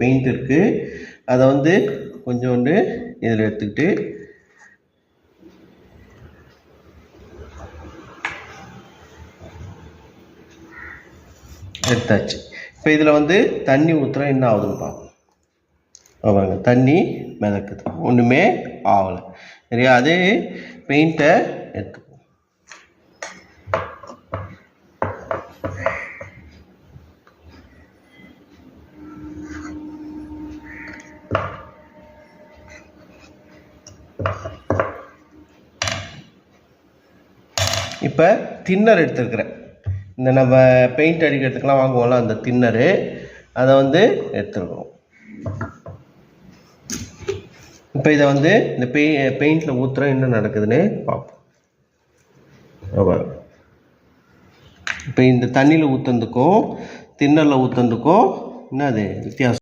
Paint இருக்குது, அதை வந்து கொஞ்சோண்டு இதில் எடுத்துக்கிட்டு எடுத்தாச்சு. இப்போ இதில் வந்து தண்ணி ஊற்றுறா என்ன ஆகுதுன்னு பார்ப்போம். பாருங்க, தண்ணி மிதக்குது, ஒன்றுமே ஆகலை. சரியா? அதே பெயிண்ட்டை எடுத்துப்போம். இப்போ தின்னர் எடுத்துருக்குறேன். இந்த நம்ம பெயிண்ட் அடிக்கிறதுக்கெலாம் வாங்குவோம்ல அந்த தின்னரு, அதை வந்து எடுத்துருக்கோம். இப்போ இதை வந்து இந்த பெயிண்டில் ஊற்றுற என்ன நடக்குதுன்னு பார்ப்போம். இப்போ இந்த தண்ணியில் ஊற்றுறதுக்கும் தின்னரில் ஊற்றுறதுக்கும் என்னது வித்தியாசம்?